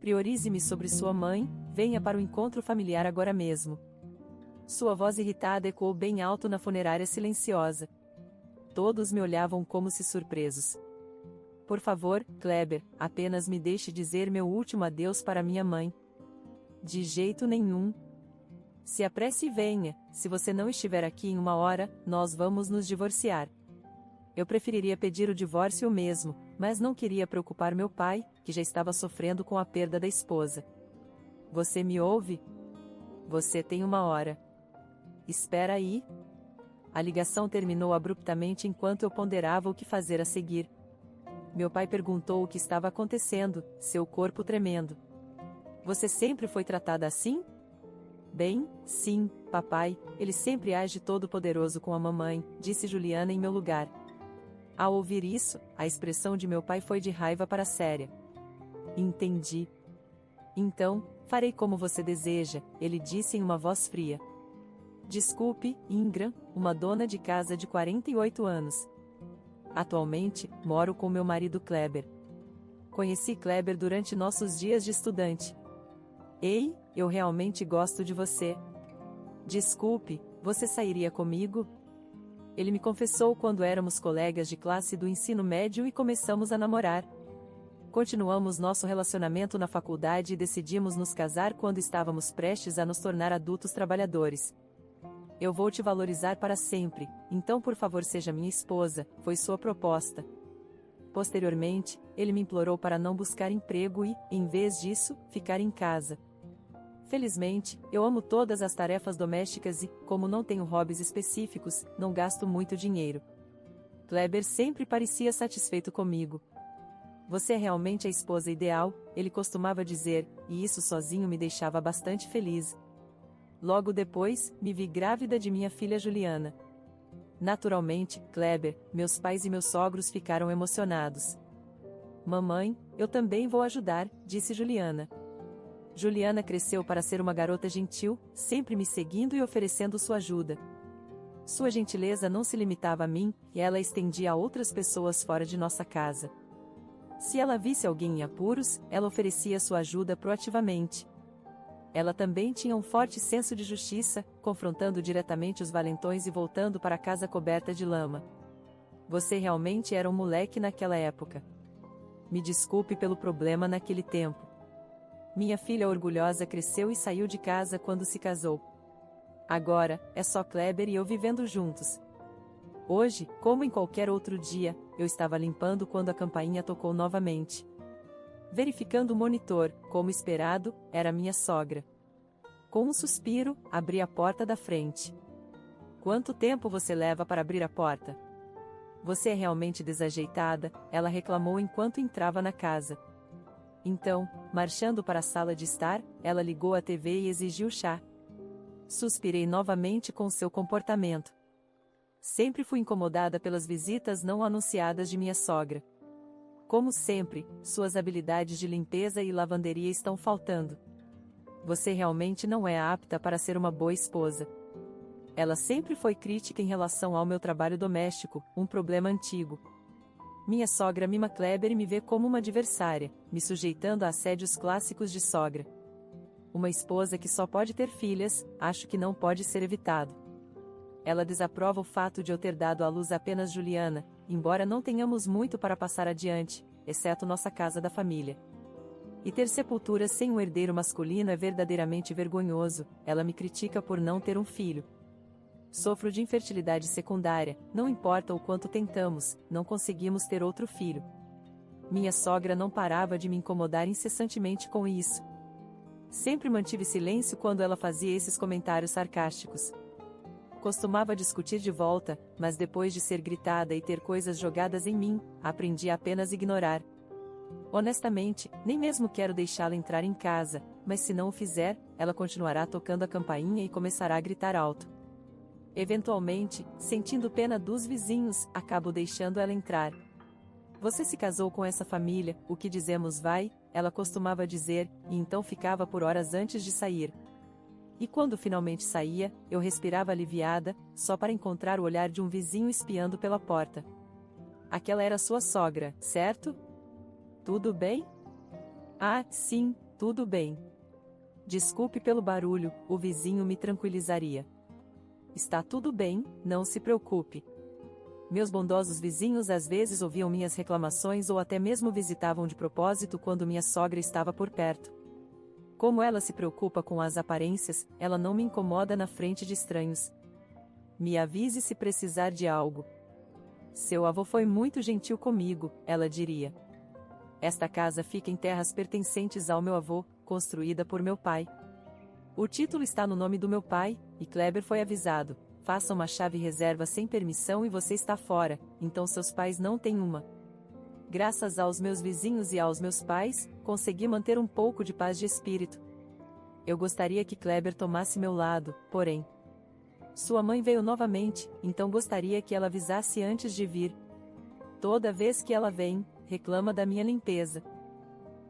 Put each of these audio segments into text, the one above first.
priorize-me sobre sua mãe, venha para o encontro familiar agora mesmo. Sua voz irritada ecoou bem alto na funerária silenciosa. Todos me olhavam como se surpresos. Por favor, Kleber, apenas me deixe dizer meu último adeus para minha mãe. De jeito nenhum. Se apresse e venha, se você não estiver aqui em 1 hora, nós vamos nos divorciar. Eu preferiria pedir o divórcio mesmo, mas não queria preocupar meu pai, que já estava sofrendo com a perda da esposa. Você me ouve? Você tem 1 hora. Espera aí. A ligação terminou abruptamente enquanto eu ponderava o que fazer a seguir. Meu pai perguntou o que estava acontecendo, seu corpo tremendo. Você sempre foi tratada assim? Bem, sim, papai, ele sempre age todo-poderoso com a mamãe, disse Juliana em meu lugar. Ao ouvir isso, a expressão de meu pai foi de raiva para séria. Entendi. Então, farei como você deseja, ele disse em uma voz fria. Desculpe, Ingram, uma dona de casa de 48 anos. Atualmente, moro com meu marido Kleber. Conheci Kleber durante nossos dias de estudante. Ei, eu realmente gosto de você. Desculpe, você sairia comigo? Ele me confessou quando éramos colegas de classe do ensino médio e começamos a namorar. Continuamos nosso relacionamento na faculdade e decidimos nos casar quando estávamos prestes a nos tornar adultos trabalhadores. Eu vou te valorizar para sempre, então por favor seja minha esposa, foi sua proposta. Posteriormente, ele me implorou para não buscar emprego e, em vez disso, ficar em casa. Felizmente, eu amo todas as tarefas domésticas e, como não tenho hobbies específicos, não gasto muito dinheiro. Kleber sempre parecia satisfeito comigo. Você é realmente a esposa ideal, ele costumava dizer, e isso sozinho me deixava bastante feliz. Logo depois, me vi grávida de minha filha Juliana. Naturalmente, Kleber, meus pais e meus sogros ficaram emocionados. Mamãe, eu também vou ajudar, disse Juliana. Juliana cresceu para ser uma garota gentil, sempre me seguindo e oferecendo sua ajuda. Sua gentileza não se limitava a mim, e ela estendia a outras pessoas fora de nossa casa. Se ela visse alguém em apuros, ela oferecia sua ajuda proativamente. Ela também tinha um forte senso de justiça, confrontando diretamente os valentões e voltando para casa coberta de lama. Você realmente era um moleque naquela época. Me desculpe pelo problema naquele tempo. Minha filha orgulhosa cresceu e saiu de casa quando se casou. Agora, é só Kleber e eu vivendo juntos. Hoje, como em qualquer outro dia, eu estava limpando quando a campainha tocou novamente. Verificando o monitor, como esperado, era minha sogra. Com um suspiro, abri a porta da frente. Quanto tempo você leva para abrir a porta? Você é realmente desajeitada, ela reclamou enquanto entrava na casa. Então, marchando para a sala de estar, ela ligou a TV e exigiu chá. Suspirei novamente com seu comportamento. Sempre fui incomodada pelas visitas não anunciadas de minha sogra. Como sempre, suas habilidades de limpeza e lavanderia estão faltando. Você realmente não é apta para ser uma boa esposa. Ela sempre foi crítica em relação ao meu trabalho doméstico, um problema antigo. Minha sogra mima Kleber e me vê como uma adversária, me sujeitando a assédios clássicos de sogra. Uma esposa que só pode ter filhas, acho que não pode ser evitado. Ela desaprova o fato de eu ter dado à luz apenas Juliana, embora não tenhamos muito para passar adiante, exceto nossa casa da família. E ter sepultura sem um herdeiro masculino é verdadeiramente vergonhoso, ela me critica por não ter um filho. Sofro de infertilidade secundária, não importa o quanto tentamos, não conseguimos ter outro filho. Minha sogra não parava de me incomodar incessantemente com isso. Sempre mantive silêncio quando ela fazia esses comentários sarcásticos. Costumava discutir de volta, mas depois de ser gritada e ter coisas jogadas em mim, aprendi a apenas ignorar. Honestamente, nem mesmo quero deixá-la entrar em casa, mas se não o fizer, ela continuará tocando a campainha e começará a gritar alto. Eventualmente, sentindo pena dos vizinhos, acabo deixando ela entrar. Você se casou com essa família, o que dizemos vai, ela costumava dizer, e então ficava por horas antes de sair. E quando finalmente saía, eu respirava aliviada, só para encontrar o olhar de um vizinho espiando pela porta. Aquela era sua sogra, certo? Tudo bem? Ah, sim, tudo bem. Desculpe pelo barulho, o vizinho me tranquilizaria. Está tudo bem, não se preocupe. Meus bondosos vizinhos às vezes ouviam minhas reclamações ou até mesmo visitavam de propósito quando minha sogra estava por perto. Como ela se preocupa com as aparências, ela não me incomoda na frente de estranhos. Me avise se precisar de algo. Seu avô foi muito gentil comigo, ela diria. Esta casa fica em terras pertencentes ao meu avô, construída por meu pai. O título está no nome do meu pai, e Kleber foi avisado. Faça uma chave reserva sem permissão e você está fora, então seus pais não têm uma. Graças aos meus vizinhos e aos meus pais, consegui manter um pouco de paz de espírito. Eu gostaria que Kleber tomasse meu lado, porém. Sua mãe veio novamente, então gostaria que ela avisasse antes de vir. Toda vez que ela vem, reclama da minha limpeza.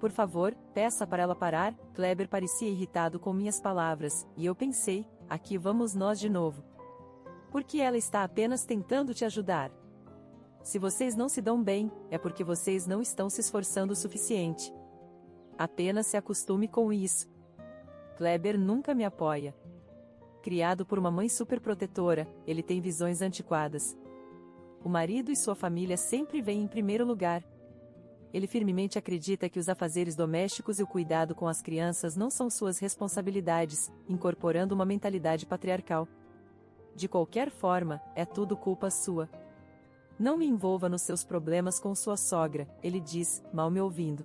Por favor, peça para ela parar. Kleber parecia irritado com minhas palavras, e eu pensei, aqui vamos nós de novo. Porque ela está apenas tentando te ajudar. Se vocês não se dão bem, é porque vocês não estão se esforçando o suficiente. Apenas se acostume com isso. Kleber nunca me apoia. Criado por uma mãe superprotetora, ele tem visões antiquadas. O marido e sua família sempre vêm em primeiro lugar. Ele firmemente acredita que os afazeres domésticos e o cuidado com as crianças não são suas responsabilidades, incorporando uma mentalidade patriarcal. De qualquer forma, é tudo culpa sua. Não me envolva nos seus problemas com sua sogra, ele diz, mal me ouvindo.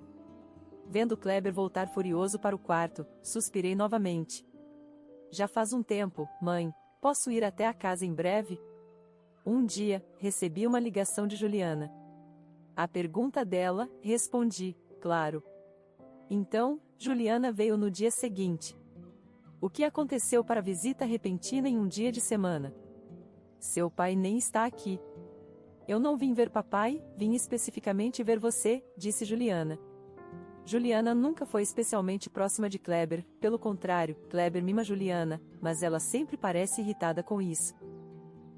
Vendo Kleber voltar furioso para o quarto, suspirei novamente. Já faz um tempo, mãe, posso ir até a casa em breve? Um dia, recebi uma ligação de Juliana. À pergunta dela, respondi, claro. Então, Juliana veio no dia seguinte. O que aconteceu para a visita repentina em um dia de semana? Seu pai nem está aqui. Eu não vim ver papai, vim especificamente ver você, disse Juliana. Juliana nunca foi especialmente próxima de Kleber, pelo contrário, Kleber mima Juliana, mas ela sempre parece irritada com isso.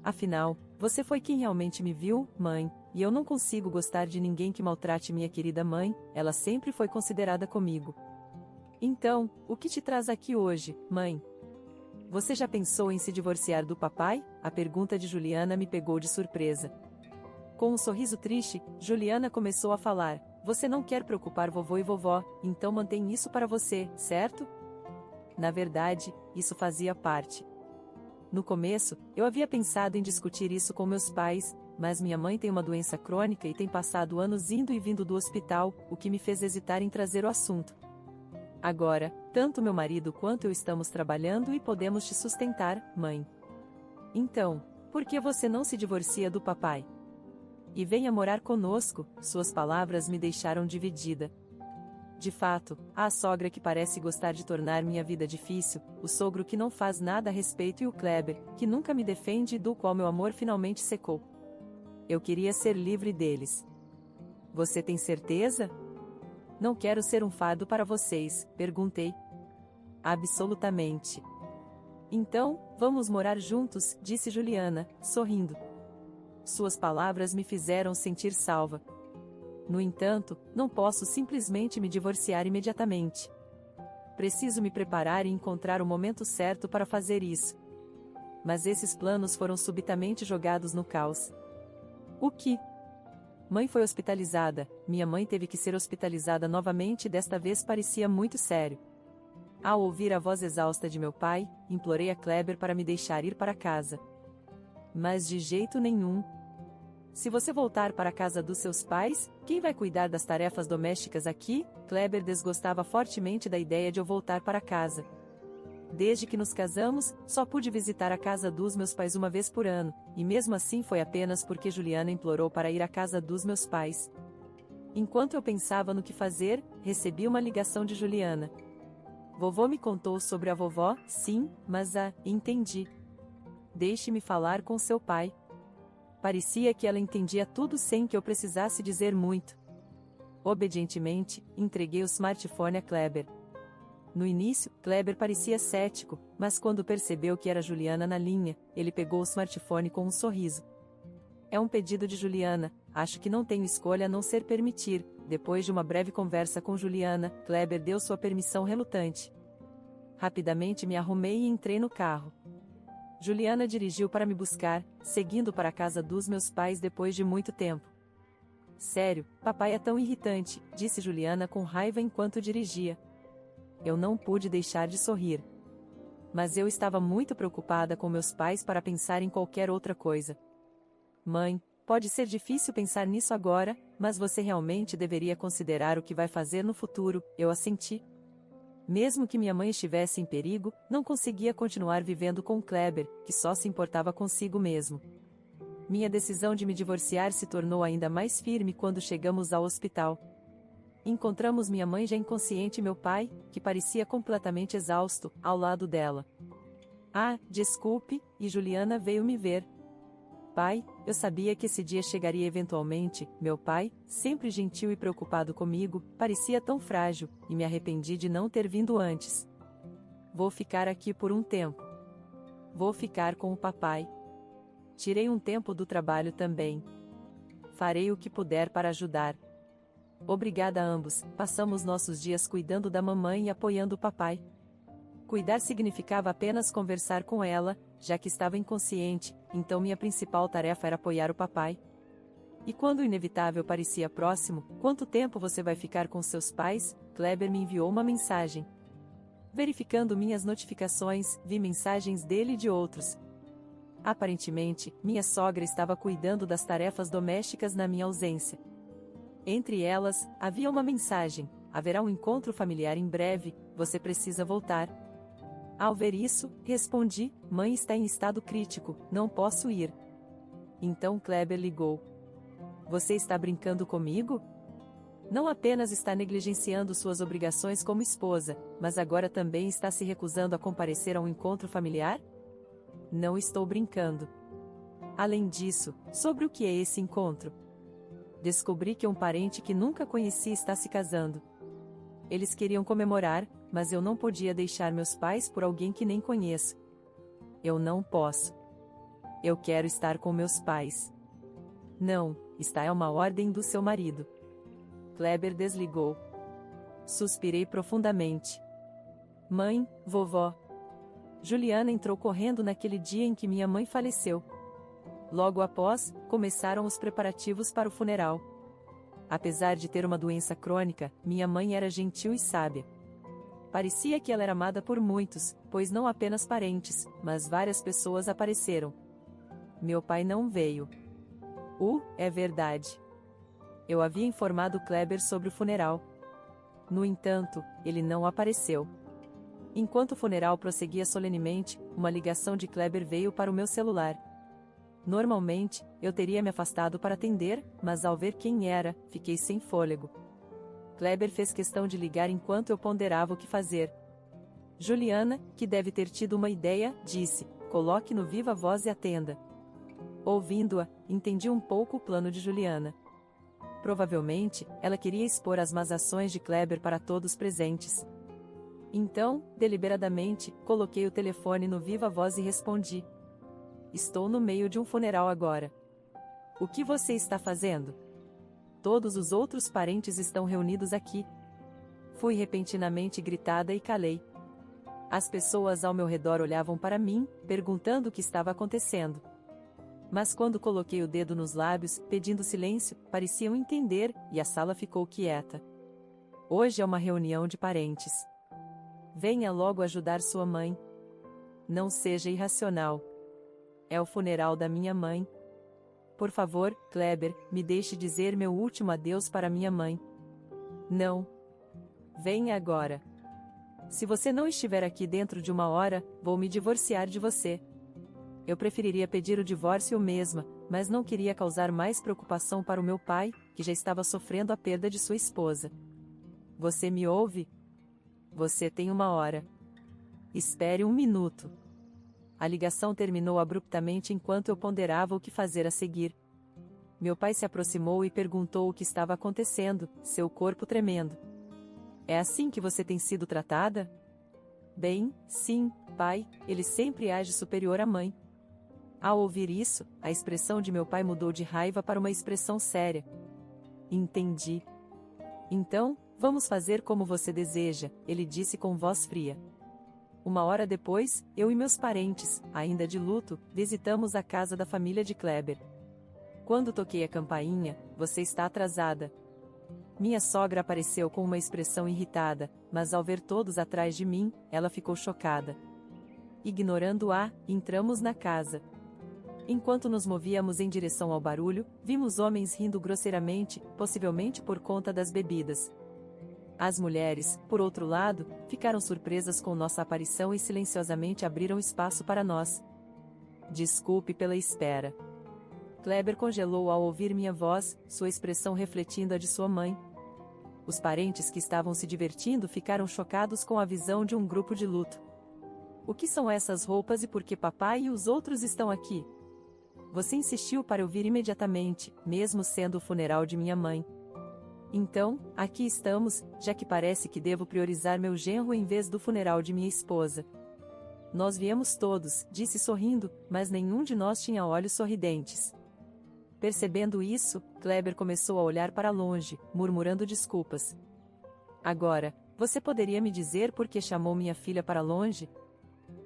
Afinal, você foi quem realmente me viu, mãe, e eu não consigo gostar de ninguém que maltrate minha querida mãe, ela sempre foi considerada comigo. Então, o que te traz aqui hoje, mãe? Você já pensou em se divorciar do papai? A pergunta de Juliana me pegou de surpresa. Com um sorriso triste, Juliana começou a falar, você não quer preocupar vovô e vovó, então mantém isso para você, certo? Na verdade, isso fazia parte. No começo, eu havia pensado em discutir isso com meus pais, mas minha mãe tem uma doença crônica e tem passado anos indo e vindo do hospital, o que me fez hesitar em trazer o assunto. Agora, tanto meu marido quanto eu estamos trabalhando e podemos te sustentar, mãe. Então, por que você não se divorcia do papai? E venha morar conosco, suas palavras me deixaram dividida. De fato, há a sogra que parece gostar de tornar minha vida difícil, o sogro que não faz nada a respeito e o Kleber, que nunca me defende e do qual meu amor finalmente secou. Eu queria ser livre deles. Você tem certeza? Não quero ser um fardo para vocês, perguntei. Absolutamente. Então, vamos morar juntos, disse Juliana, sorrindo. Suas palavras me fizeram sentir salva. No entanto, não posso simplesmente me divorciar imediatamente. Preciso me preparar e encontrar o momento certo para fazer isso. Mas esses planos foram subitamente jogados no caos. O que? Mãe foi hospitalizada, minha mãe teve que ser hospitalizada novamente e desta vez parecia muito sério. Ao ouvir a voz exausta de meu pai, implorei a Kleber para me deixar ir para casa. Mas de jeito nenhum. Se você voltar para a casa dos seus pais, quem vai cuidar das tarefas domésticas aqui? Kleber desgostava fortemente da ideia de eu voltar para casa. Desde que nos casamos, só pude visitar a casa dos meus pais uma vez por ano, e mesmo assim foi apenas porque Juliana implorou para ir à casa dos meus pais. Enquanto eu pensava no que fazer, recebi uma ligação de Juliana. Vovô me contou sobre a vovó, sim, mas entendi. Deixe-me falar com seu pai. Parecia que ela entendia tudo sem que eu precisasse dizer muito. Obedientemente, entreguei o smartphone a Kleber. No início, Kleber parecia cético, mas quando percebeu que era Juliana na linha, ele pegou o smartphone com um sorriso. É um pedido de Juliana, Acho que não tenho escolha a não ser permitir. Depois de uma breve conversa com Juliana, Kleber deu sua permissão relutante. Rapidamente me arrumei e entrei no carro. Juliana dirigiu para me buscar, seguindo para a casa dos meus pais depois de muito tempo. Sério, papai é tão irritante, disse Juliana com raiva enquanto dirigia. Eu não pude deixar de sorrir. Mas eu estava muito preocupada com meus pais para pensar em qualquer outra coisa. Mãe, pode ser difícil pensar nisso agora, mas você realmente deveria considerar o que vai fazer no futuro, eu assenti. Mesmo que minha mãe estivesse em perigo, não conseguia continuar vivendo com Kleber, que só se importava consigo mesmo. Minha decisão de me divorciar se tornou ainda mais firme quando chegamos ao hospital. Encontramos minha mãe já inconsciente e meu pai, que parecia completamente exausto, ao lado dela. Ah, desculpe, e Juliana veio me ver. Pai, eu sabia que esse dia chegaria eventualmente. Meu pai, sempre gentil e preocupado comigo, parecia tão frágil, e me arrependi de não ter vindo antes. Vou ficar aqui por um tempo. Vou ficar com o papai. Tirei um tempo do trabalho também. Farei o que puder para ajudar. Obrigada a ambos, passamos nossos dias cuidando da mamãe e apoiando o papai. Cuidar significava apenas conversar com ela, já que estava inconsciente, então minha principal tarefa era apoiar o papai. E quando o inevitável parecia próximo, quanto tempo você vai ficar com seus pais? Kleber me enviou uma mensagem. Verificando minhas notificações, vi mensagens dele e de outros. Aparentemente, minha sogra estava cuidando das tarefas domésticas na minha ausência. Entre elas, havia uma mensagem: haverá um encontro familiar em breve, você precisa voltar. Ao ver isso, respondi: mãe está em estado crítico, não posso ir. Então Kleber ligou. Você está brincando comigo? Não apenas está negligenciando suas obrigações como esposa, mas agora também está se recusando a comparecer a um encontro familiar? Não estou brincando. Além disso, sobre o que é esse encontro? Descobri que um parente que nunca conheci está se casando. Eles queriam comemorar, mas eu não podia deixar meus pais por alguém que nem conheço. Eu não posso. Eu quero estar com meus pais. Não, esta é uma ordem do seu marido. Kleber desligou. Suspirei profundamente. Mãe, vovó. Juliana entrou correndo naquele dia em que minha mãe faleceu. Logo após, começaram os preparativos para o funeral. Apesar de ter uma doença crônica, minha mãe era gentil e sábia. Parecia que ela era amada por muitos, pois não apenas parentes, mas várias pessoas apareceram. Meu pai não veio. É verdade. Eu havia informado Kleber sobre o funeral. No entanto, ele não apareceu. Enquanto o funeral prosseguia solenemente, uma ligação de Kleber veio para o meu celular. Normalmente, eu teria me afastado para atender, mas ao ver quem era, fiquei sem fôlego. Kleber fez questão de ligar enquanto eu ponderava o que fazer. Juliana, que deve ter tido uma ideia, disse: coloque no viva voz e atenda. Ouvindo-a, entendi um pouco o plano de Juliana. Provavelmente, ela queria expor as más ações de Kleber para todos presentes. Então, deliberadamente, coloquei o telefone no viva voz e respondi: estou no meio de um funeral agora. O que você está fazendo? Todos os outros parentes estão reunidos aqui. Fui repentinamente gritada e calei. As pessoas ao meu redor olhavam para mim, perguntando o que estava acontecendo. Mas quando coloquei o dedo nos lábios, pedindo silêncio, pareciam entender, e a sala ficou quieta. Hoje é uma reunião de parentes. Venha logo ajudar sua mãe. Não seja irracional. É o funeral da minha mãe. Por favor, Kleber, me deixe dizer meu último adeus para minha mãe. Não. Venha agora. Se você não estiver aqui dentro de uma hora, vou me divorciar de você. Eu preferiria pedir o divórcio mesma, mas não queria causar mais preocupação para o meu pai, que já estava sofrendo a perda de sua esposa. Você me ouve? Você tem uma hora. Espere um minuto. A ligação terminou abruptamente enquanto eu ponderava o que fazer a seguir. Meu pai se aproximou e perguntou o que estava acontecendo, seu corpo tremendo. É assim que você tem sido tratada? Bem, sim, pai, ele sempre age superior à mãe. Ao ouvir isso, a expressão de meu pai mudou de raiva para uma expressão séria. Entendi. Então, vamos fazer como você deseja, ele disse com voz fria. Uma hora depois, eu e meus parentes, ainda de luto, visitamos a casa da família de Kleber. Quando toquei a campainha, você está atrasada. Minha sogra apareceu com uma expressão irritada, mas ao ver todos atrás de mim, ela ficou chocada. Ignorando-a, entramos na casa. Enquanto nos movíamos em direção ao barulho, vimos homens rindo grosseiramente, possivelmente por conta das bebidas. As mulheres, por outro lado, ficaram surpresas com nossa aparição e silenciosamente abriram espaço para nós. Desculpe pela espera. Kleber congelou ao ouvir minha voz, sua expressão refletindo a de sua mãe. Os parentes que estavam se divertindo ficaram chocados com a visão de um grupo de luto. O que são essas roupas e por que papai e os outros estão aqui? Você insistiu para eu vir imediatamente, mesmo sendo o funeral de minha mãe. Então, aqui estamos, já que parece que devo priorizar meu genro em vez do funeral de minha esposa. Nós viemos todos, disse sorrindo, mas nenhum de nós tinha olhos sorridentes. Percebendo isso, Kleber começou a olhar para longe, murmurando desculpas. Agora, você poderia me dizer por que chamou minha filha para longe?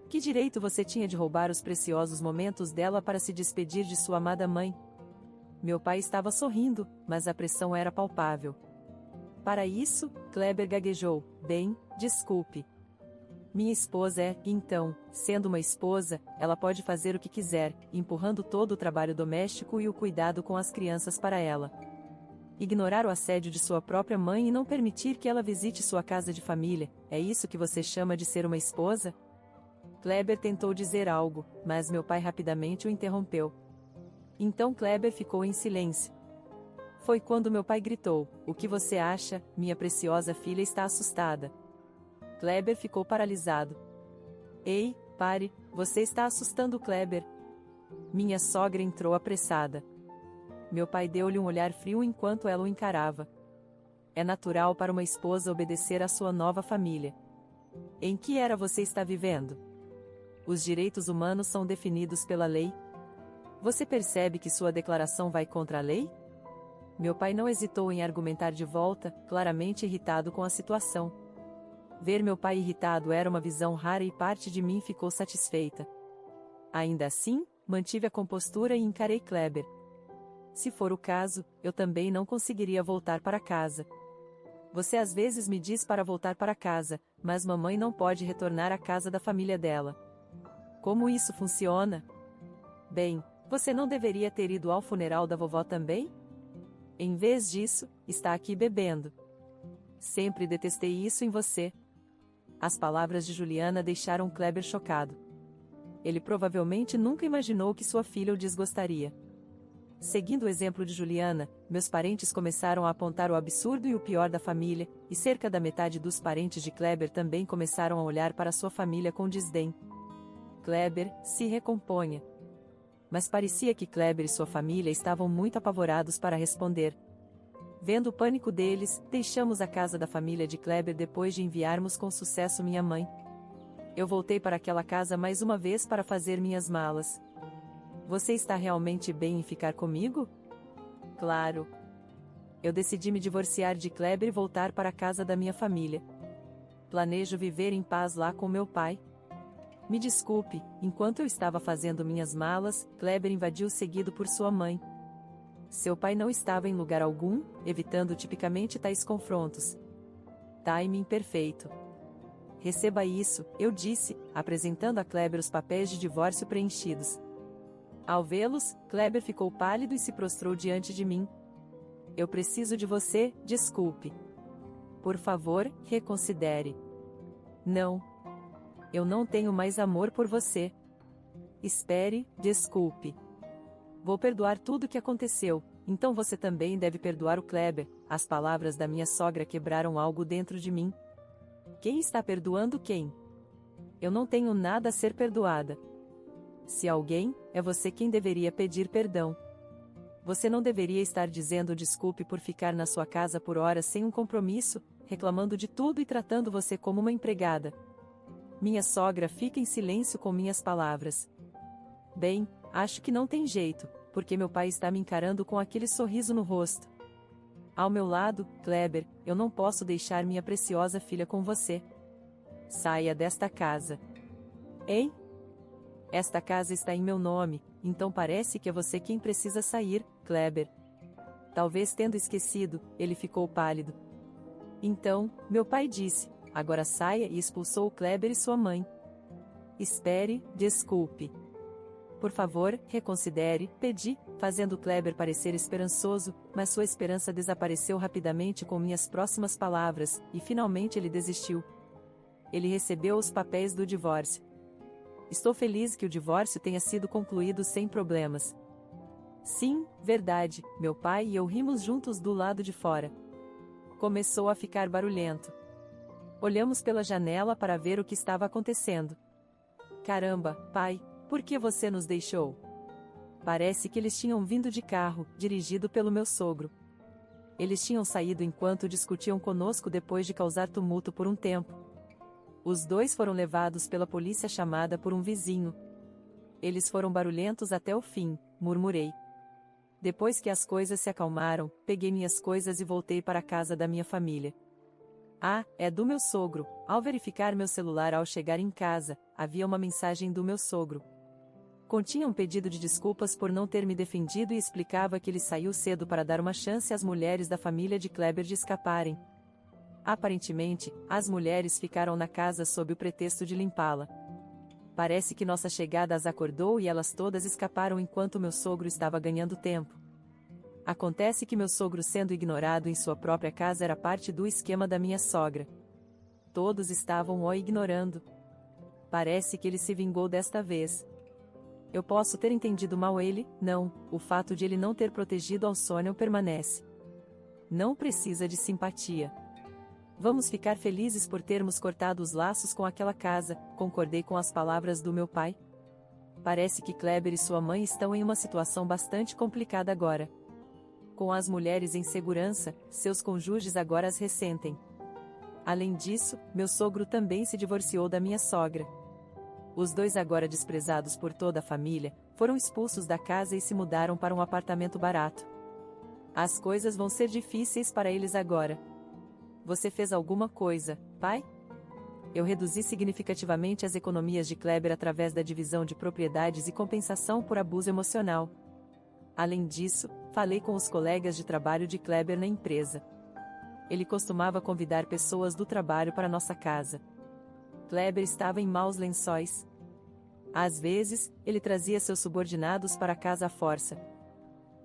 Que direito você tinha de roubar os preciosos momentos dela para se despedir de sua amada mãe? Meu pai estava sorrindo, mas a pressão era palpável. Para isso, Kleber gaguejou, bem, desculpe. Minha esposa é, então, sendo uma esposa, ela pode fazer o que quiser, empurrando todo o trabalho doméstico e o cuidado com as crianças para ela. Ignorar o assédio de sua própria mãe e não permitir que ela visite sua casa de família, é isso que você chama de ser uma esposa? Kleber tentou dizer algo, mas meu pai rapidamente o interrompeu. Então Kleber ficou em silêncio. Foi quando meu pai gritou, o que você acha, minha preciosa filha está assustada. Kleber ficou paralisado. Ei, pare, você está assustando Kleber. Minha sogra entrou apressada. Meu pai deu-lhe um olhar frio enquanto ela o encarava. É natural para uma esposa obedecer à sua nova família. Em que era você está vivendo? Os direitos humanos são definidos pela lei? Você percebe que sua declaração vai contra a lei? Meu pai não hesitou em argumentar de volta, claramente irritado com a situação. Ver meu pai irritado era uma visão rara e parte de mim ficou satisfeita. Ainda assim, mantive a compostura e encarei Kleber. Se for o caso, eu também não conseguiria voltar para casa. Você às vezes me diz para voltar para casa, mas mamãe não pode retornar à casa da família dela. Como isso funciona? Bem, você não deveria ter ido ao funeral da vovó também? Em vez disso, está aqui bebendo. Sempre detestei isso em você. As palavras de Juliana deixaram Kleber chocado. Ele provavelmente nunca imaginou que sua filha o desgostaria. Seguindo o exemplo de Juliana, meus parentes começaram a apontar o absurdo e o pior da família, e cerca da metade dos parentes de Kleber também começaram a olhar para sua família com desdém. Kleber, se recomponha. Mas parecia que Kleber e sua família estavam muito apavorados para responder. Vendo o pânico deles, deixamos a casa da família de Kleber depois de enviarmos com sucesso minha mãe. Eu voltei para aquela casa mais uma vez para fazer minhas malas. Você está realmente bem em ficar comigo? Claro. Eu decidi me divorciar de Kleber e voltar para a casa da minha família. Planejo viver em paz lá com meu pai. Me desculpe, enquanto eu estava fazendo minhas malas, Kleber invadiu seguido por sua mãe. Seu pai não estava em lugar algum, evitando tipicamente tais confrontos. Timing perfeito. Receba isso, eu disse, apresentando a Kleber os papéis de divórcio preenchidos. Ao vê-los, Kleber ficou pálido e se prostrou diante de mim. Eu preciso de você, desculpe. Por favor, reconsidere. Não. Eu não tenho mais amor por você. Espere, desculpe. Vou perdoar tudo o que aconteceu, então você também deve perdoar o Kleber. As palavras da minha sogra quebraram algo dentro de mim. Quem está perdoando quem? Eu não tenho nada a ser perdoada. Se alguém, é você quem deveria pedir perdão. Você não deveria estar dizendo desculpe por ficar na sua casa por horas sem um compromisso, reclamando de tudo e tratando você como uma empregada. Minha sogra fica em silêncio com minhas palavras. Bem, acho que não tem jeito, porque meu pai está me encarando com aquele sorriso no rosto. Ao meu lado, Kleber, eu não posso deixar minha preciosa filha com você. Saia desta casa. Hein? Esta casa está em meu nome, então parece que é você quem precisa sair, Kleber. Talvez tendo esquecido, ele ficou pálido. Então, meu pai disse, agora saia e expulsou o Kleber e sua mãe. Espere, desculpe. Por favor, reconsidere, pedi, fazendo Kleber parecer esperançoso, mas sua esperança desapareceu rapidamente com minhas próximas palavras, e finalmente ele desistiu. Ele recebeu os papéis do divórcio. Estou feliz que o divórcio tenha sido concluído sem problemas. Sim, verdade, meu pai e eu rimos juntos do lado de fora. Começou a ficar barulhento. Olhamos pela janela para ver o que estava acontecendo. Caramba, pai, por que você nos deixou? Parece que eles tinham vindo de carro, dirigido pelo meu sogro. Eles tinham saído enquanto discutiam conosco depois de causar tumulto por um tempo. Os dois foram levados pela polícia chamada por um vizinho. Eles foram barulhentos até o fim, murmurei. Depois que as coisas se acalmaram, peguei minhas coisas e voltei para a casa da minha família. Ah, é do meu sogro. Ao verificar meu celular ao chegar em casa, havia uma mensagem do meu sogro. Continha um pedido de desculpas por não ter me defendido e explicava que ele saiu cedo para dar uma chance às mulheres da família de Kleber de escaparem. Aparentemente, as mulheres ficaram na casa sob o pretexto de limpá-la. Parece que nossa chegada as acordou e elas todas escaparam enquanto meu sogro estava ganhando tempo. Acontece que meu sogro sendo ignorado em sua própria casa era parte do esquema da minha sogra. Todos estavam o ignorando. Parece que ele se vingou desta vez. Eu posso ter entendido mal ele, não, o fato de ele não ter protegido Alsônia permanece. Não precisa de simpatia. Vamos ficar felizes por termos cortado os laços com aquela casa, concordei com as palavras do meu pai. Parece que Kleber e sua mãe estão em uma situação bastante complicada agora. Com as mulheres em segurança, seus cônjuges agora as ressentem. Além disso, meu sogro também se divorciou da minha sogra. Os dois, agora desprezados por toda a família, foram expulsos da casa e se mudaram para um apartamento barato. As coisas vão ser difíceis para eles agora. Você fez alguma coisa, pai? Eu reduzi significativamente as economias de Kleber através da divisão de propriedades e compensação por abuso emocional. Além disso, falei com os colegas de trabalho de Kleber na empresa. Ele costumava convidar pessoas do trabalho para nossa casa. Kleber estava em maus lençóis. Às vezes, ele trazia seus subordinados para casa à força.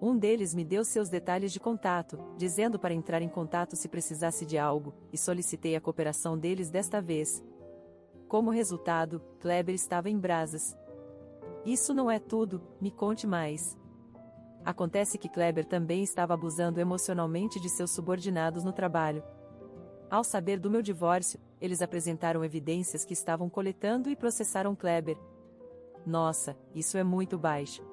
Um deles me deu seus detalhes de contato, dizendo para entrar em contato se precisasse de algo, e solicitei a cooperação deles desta vez. Como resultado, Kleber estava em brasas. Isso não é tudo, me conte mais. Acontece que Kleber também estava abusando emocionalmente de seus subordinados no trabalho. Ao saber do meu divórcio, eles apresentaram evidências que estavam coletando e processaram Kleber. Nossa, isso é muito baixo.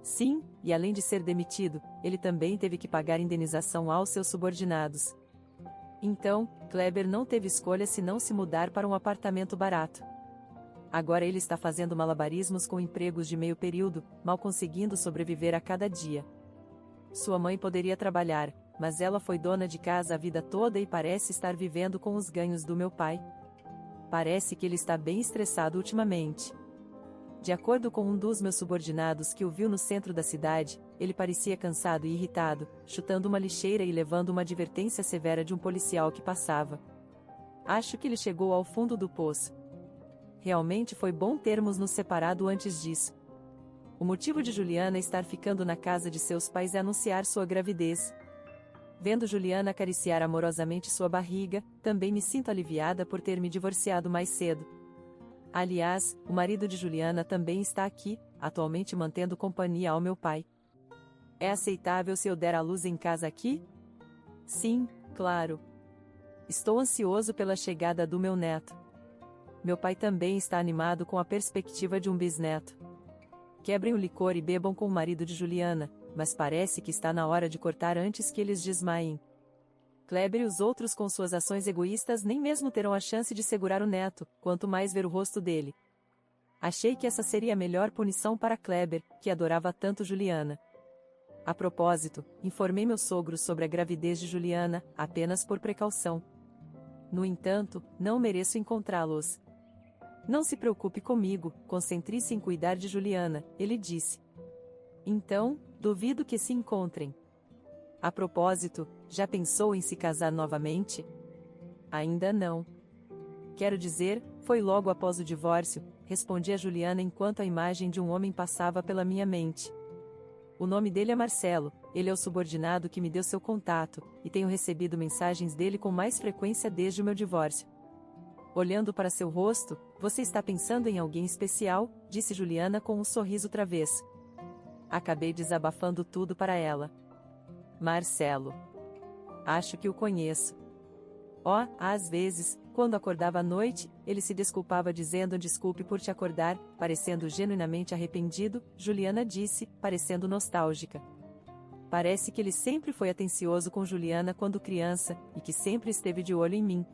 Sim, e além de ser demitido, ele também teve que pagar indenização aos seus subordinados. Então, Kleber não teve escolha senão se mudar para um apartamento barato. Agora ele está fazendo malabarismos com empregos de meio período, mal conseguindo sobreviver a cada dia. Sua mãe poderia trabalhar, mas ela foi dona de casa a vida toda e parece estar vivendo com os ganhos do meu pai. Parece que ele está bem estressado ultimamente. De acordo com um dos meus subordinados que o viu no centro da cidade, ele parecia cansado e irritado, chutando uma lixeira e levando uma advertência severa de um policial que passava. Acho que ele chegou ao fundo do poço. Realmente foi bom termos nos separado antes disso. O motivo de Juliana estar ficando na casa de seus pais é anunciar sua gravidez. Vendo Juliana acariciar amorosamente sua barriga, também me sinto aliviada por ter me divorciado mais cedo. Aliás, o marido de Juliana também está aqui, atualmente mantendo companhia ao meu pai. É aceitável se eu der à luz em casa aqui? Sim, claro. Estou ansioso pela chegada do meu neto. Meu pai também está animado com a perspectiva de um bisneto. Quebrem o licor e bebam com o marido de Juliana, mas parece que está na hora de cortar antes que eles desmaiem. Kleber e os outros com suas ações egoístas nem mesmo terão a chance de segurar o neto, quanto mais ver o rosto dele. Achei que essa seria a melhor punição para Kleber, que adorava tanto Juliana. A propósito, informei meu sogro sobre a gravidez de Juliana, apenas por precaução. No entanto, não mereço encontrá-los. Não se preocupe comigo, concentre-se em cuidar de Juliana, ele disse. Então, duvido que se encontrem. A propósito, já pensou em se casar novamente? Ainda não. Quero dizer, foi logo após o divórcio, respondi a Juliana enquanto a imagem de um homem passava pela minha mente. O nome dele é Marcelo, ele é o subordinado que me deu seu contato, e tenho recebido mensagens dele com mais frequência desde o meu divórcio. Olhando para seu rosto, você está pensando em alguém especial, disse Juliana com um sorriso travesso. Acabei desabafando tudo para ela. Marcelo. Acho que o conheço. Oh, às vezes, quando acordava à noite, ele se desculpava dizendo desculpe por te acordar, parecendo genuinamente arrependido, Juliana disse, parecendo nostálgica. Parece que ele sempre foi atencioso com Juliana quando criança, e que sempre esteve de olho em mim.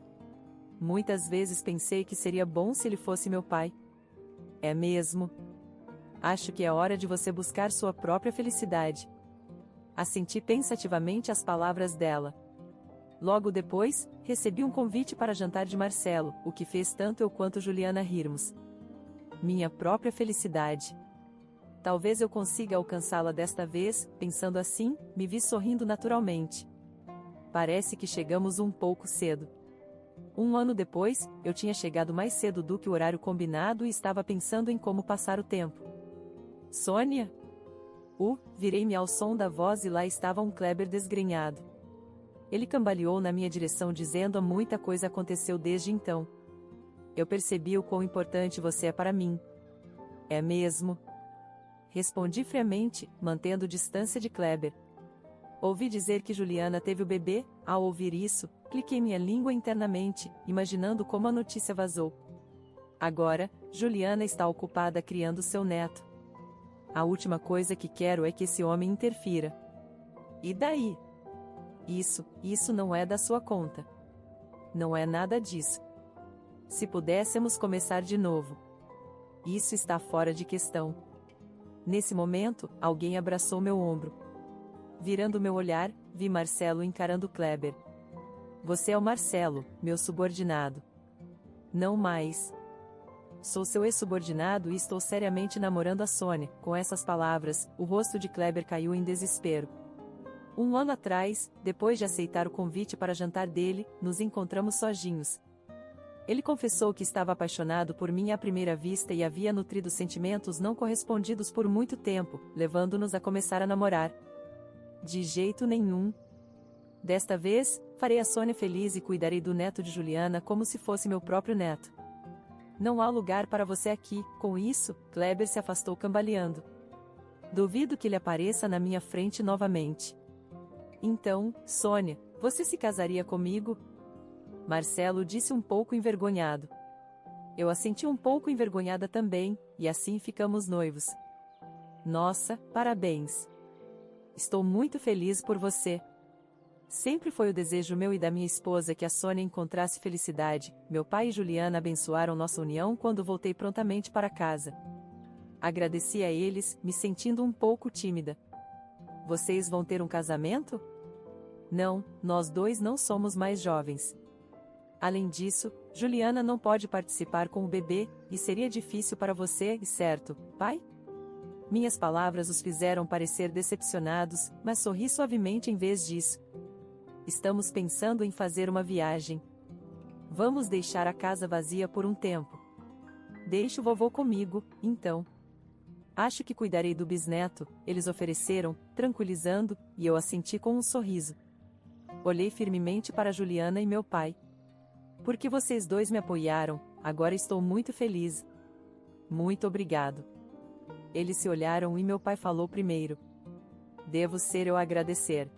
Muitas vezes pensei que seria bom se ele fosse meu pai. É mesmo? Acho que é hora de você buscar sua própria felicidade. Assenti pensativamente às palavras dela. Logo depois, recebi um convite para jantar de Marcelo, o que fez tanto eu quanto Juliana rirmos. Minha própria felicidade. Talvez eu consiga alcançá-la desta vez, pensando assim, me vi sorrindo naturalmente. Parece que chegamos um pouco cedo. Um ano depois, eu tinha chegado mais cedo do que o horário combinado e estava pensando em como passar o tempo. Sônia? Virei-me ao som da voz e lá estava um Kleber desgrenhado. Ele cambaleou na minha direção dizendo muita coisa aconteceu desde então. Eu percebi o quão importante você é para mim. É mesmo? Respondi friamente, mantendo distância de Kleber. Ouvi dizer que Juliana teve o bebê. Ao ouvir isso, cliquei minha língua internamente, imaginando como a notícia vazou. Agora, Juliana está ocupada criando seu neto. A última coisa que quero é que esse homem interfira. E daí? Isso não é da sua conta. Não é nada disso. Se pudéssemos começar de novo. Isso está fora de questão. Nesse momento, alguém abraçou meu ombro. Virando meu olhar, vi Marcelo encarando Kleber. Você é o Marcelo, meu subordinado. Não mais. Sou seu ex-subordinado e estou seriamente namorando a Sônia. Com essas palavras, o rosto de Kleber caiu em desespero. Um ano atrás, depois de aceitar o convite para jantar dele, nos encontramos sozinhos. Ele confessou que estava apaixonado por mim à primeira vista e havia nutrido sentimentos não correspondidos por muito tempo, levando-nos a começar a namorar. De jeito nenhum. Desta vez, farei a Sônia feliz e cuidarei do neto de Juliana como se fosse meu próprio neto. Não há lugar para você aqui. Com isso, Kleber se afastou cambaleando. Duvido que ele apareça na minha frente novamente. Então, Sônia, você se casaria comigo? Marcelo disse um pouco envergonhado. Eu assenti um pouco envergonhada também, e assim ficamos noivos. Nossa, parabéns! Estou muito feliz por você. Sempre foi o desejo meu e da minha esposa que a Sônia encontrasse felicidade. Meu pai e Juliana abençoaram nossa união quando voltei prontamente para casa. Agradeci a eles, me sentindo um pouco tímida. Vocês vão ter um casamento? Não, nós dois não somos mais jovens. Além disso, Juliana não pode participar com o bebê, e seria difícil para você, certo, pai? Minhas palavras os fizeram parecer decepcionados, mas sorri suavemente em vez disso. Estamos pensando em fazer uma viagem. Vamos deixar a casa vazia por um tempo. Deixe o vovô comigo, então. Acho que cuidarei do bisneto, eles ofereceram, tranquilizando, e eu assenti com um sorriso. Olhei firmemente para Juliana e meu pai. Porque vocês dois me apoiaram, agora estou muito feliz. Muito obrigado. Eles se olharam e meu pai falou primeiro. Devo ser eu a agradecer.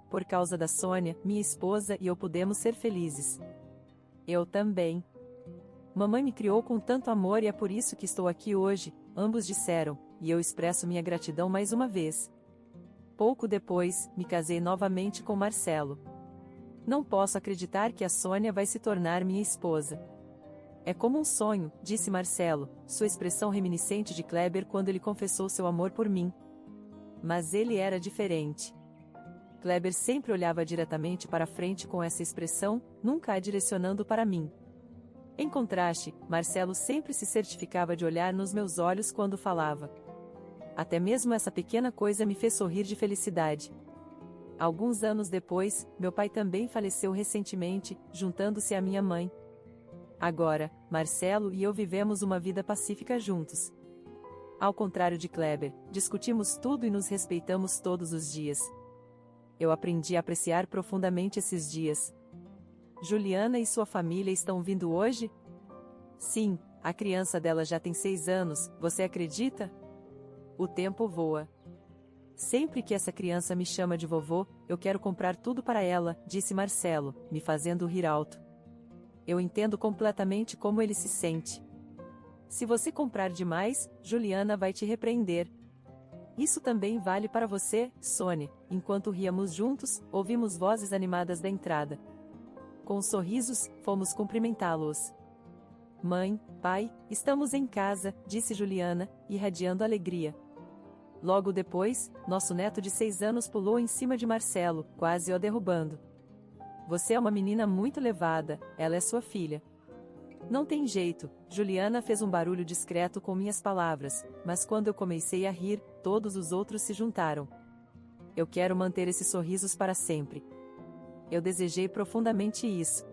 Por causa da Sônia, minha esposa e eu pudemos ser felizes. Eu também. Mamãe me criou com tanto amor e é por isso que estou aqui hoje, ambos disseram, e eu expresso minha gratidão mais uma vez. Pouco depois, me casei novamente com Marcelo. Não posso acreditar que a Sônia vai se tornar minha esposa. É como um sonho, disse Marcelo, sua expressão reminiscente de Kleber quando ele confessou seu amor por mim. Mas ele era diferente. Kleber sempre olhava diretamente para frente com essa expressão, nunca a direcionando para mim. Em contraste, Marcelo sempre se certificava de olhar nos meus olhos quando falava. Até mesmo essa pequena coisa me fez sorrir de felicidade. Alguns anos depois, meu pai também faleceu recentemente, juntando-se à minha mãe. Agora, Marcelo e eu vivemos uma vida pacífica juntos. Ao contrário de Kleber, discutimos tudo e nos respeitamos todos os dias. Eu aprendi a apreciar profundamente esses dias. Juliana e sua família estão vindo hoje? Sim, a criança dela já tem 6 anos, você acredita? O tempo voa. Sempre que essa criança me chama de vovô, eu quero comprar tudo para ela, disse Marcelo, me fazendo rir alto. Eu entendo completamente como ele se sente. Se você comprar demais, Juliana vai te repreender. Isso também vale para você, Sônia. Enquanto ríamos juntos, ouvimos vozes animadas da entrada. Com sorrisos, fomos cumprimentá-los. Mãe, pai, estamos em casa, disse Juliana, irradiando alegria. Logo depois, nosso neto de 6 anos pulou em cima de Marcelo, quase o derrubando. Você é uma menina muito levada, ela é sua filha. Não tem jeito, Juliana fez um barulho discreto com minhas palavras, mas quando eu comecei a rir, todos os outros se juntaram. Eu quero manter esses sorrisos para sempre. Eu desejei profundamente isso.